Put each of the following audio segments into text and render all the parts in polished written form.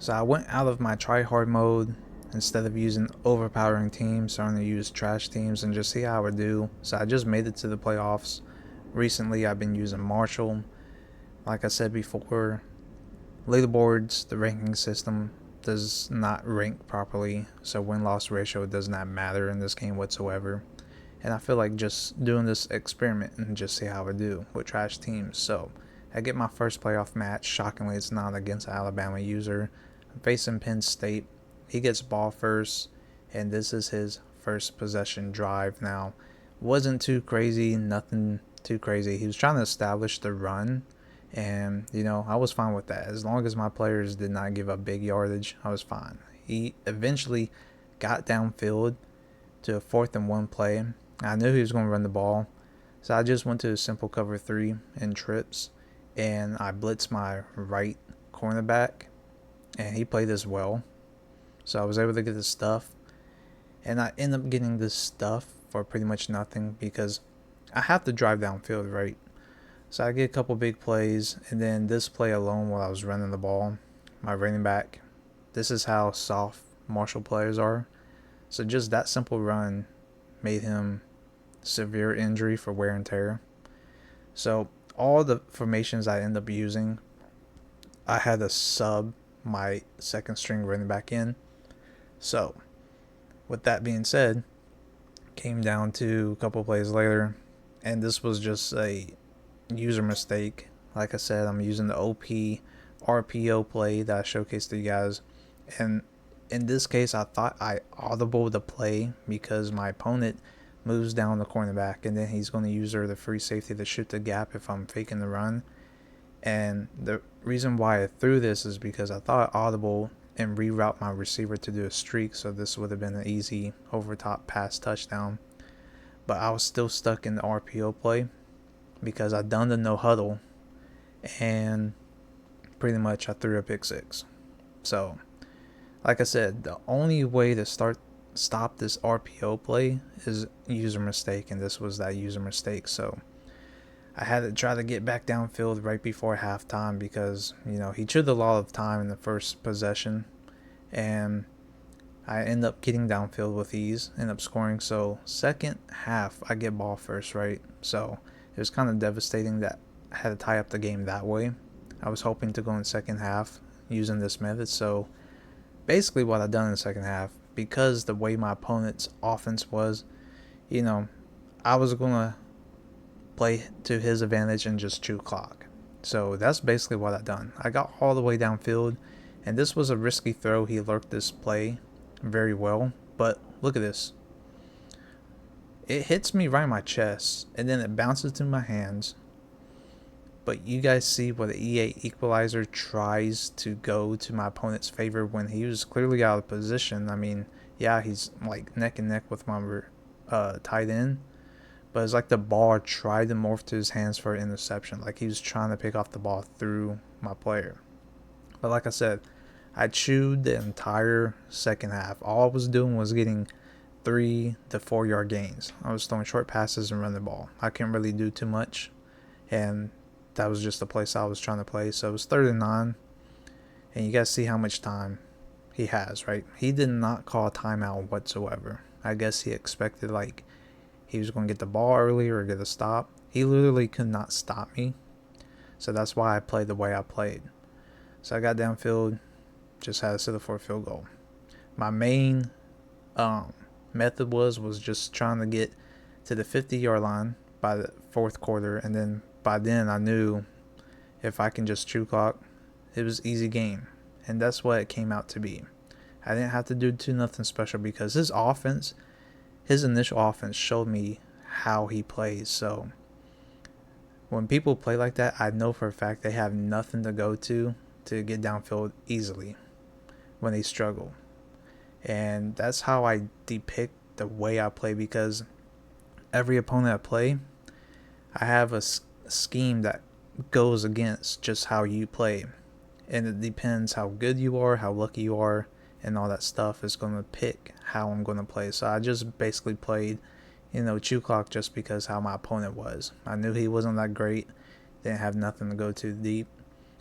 So I went out of my try hard mode. Instead of using overpowering teams, starting to use trash teams and just see how I would do. So I just made it to the playoffs. Recently I've been using Marshall. Like I said before, leaderboards, the ranking system does not rank properly, so win-loss ratio does not matter in this game whatsoever. And I feel like just doing this experiment and just see how I do with trash teams. So I get my first playoff match. Shockingly, it's not against an Alabama user. I'm facing Penn State. He gets ball first, and this is his first possession drive. Now, wasn't too crazy, nothing too crazy. He was trying to establish the run, and I was fine with that. As long as my players did not give up big yardage, I was fine. He eventually got downfield to a 4th and 1 play. I knew he was going to run the ball, so I just went to a simple cover 3 in trips, and I blitzed my right cornerback, and he played as well. So I was able to get the stuff, and I end up getting this stuff for pretty much nothing because I have to drive downfield, right? So I get a couple big plays, and then this play alone while I was running the ball, my running back, this is how soft Marshall players are. So just that simple run made him severe injury for wear and tear. So all the formations I end up using, I had to sub my second string running back in. So with that being said, came down to a couple plays later, and this was just a user mistake. Like I said, I'm using the OP RPO play that I showcased to you guys, and in this case, I thought I audible the play because my opponent moves down the cornerback, and then he's going to use the free safety to shoot the gap if I'm faking the run. And the reason why I threw this is because I thought audible and reroute my receiver to do a streak, so this would have been an easy over top pass touchdown. But I was still stuck in the RPO play because I done the no huddle, and pretty much I threw a pick six. So, like I said, the only way to stop this RPO play is user mistake, and this was that user mistake. So I had to try to get back downfield right before halftime because he chewed a lot of time in the first possession, and I end up getting downfield with ease, end up scoring. So second half I get ball first, right? So it was kind of devastating that I had to tie up the game that way. I was hoping to go in second half using this method. So basically what I done in the second half, because the way my opponent's offense was, I was gonna play to his advantage and just chew clock. So that's basically what I done. I got all the way downfield, and this was a risky throw. He lurked this play very well, but look at this. It hits me right in my chest, and then it bounces to my hands. But you guys see what the EA equalizer tries to go to my opponent's favor when he was clearly out of position. I mean, yeah, he's like neck and neck with my tight end, but it's like the ball tried to morph to his hands for an interception. Like he was trying to pick off the ball through my player. But like I said, I chewed the entire second half. All I was doing was getting 3 to 4 yard gains. I was throwing short passes and running the ball. I couldn't really do too much, and that was just the place I was trying to play. So it was 3rd and 9, and you guys see how much time he has, right? He did not call a timeout whatsoever. I guess he expected like he was going to get the ball early or get a stop. He literally could not stop me. So that's why I played the way I played. So I got downfield, just had to settle for a field goal. My main method was just trying to get to the 50-yard line by the fourth quarter, and then by then I knew if I can just chew clock, it was easy game, and that's what it came out to be. I didn't have to do nothing special because his initial offense showed me how he plays. So when people play like that, I know for a fact they have nothing to go to get downfield easily when they struggle. And that's how I depict the way I play, because every opponent I play, I have a scheme that goes against just how you play. And it depends how good you are, how lucky you are, and all that stuff is going to pick how I'm going to play. So I just basically played, chew clock just because how my opponent was. I knew he wasn't that great, didn't have nothing to go to deep.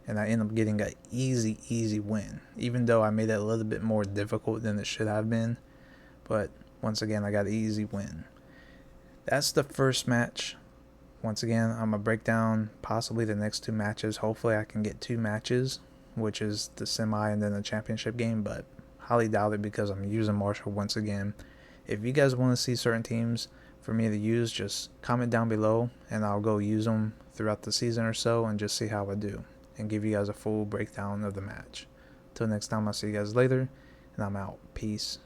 and I end up getting an easy win, even though I made it a little bit more difficult than it should have been. But once again, I got an easy win. That's the first match. Once again, I'm going to break down possibly the next two matches. Hopefully I can get two matches, which is the semi and then the championship game, but highly doubt it because I'm using Marshall once again. If you guys want to see certain teams for me to use, just comment down below and I'll go use them throughout the season or so and just see how I do and give you guys a full breakdown of the match. Till next time, I'll see you guys later, and I'm out. Peace.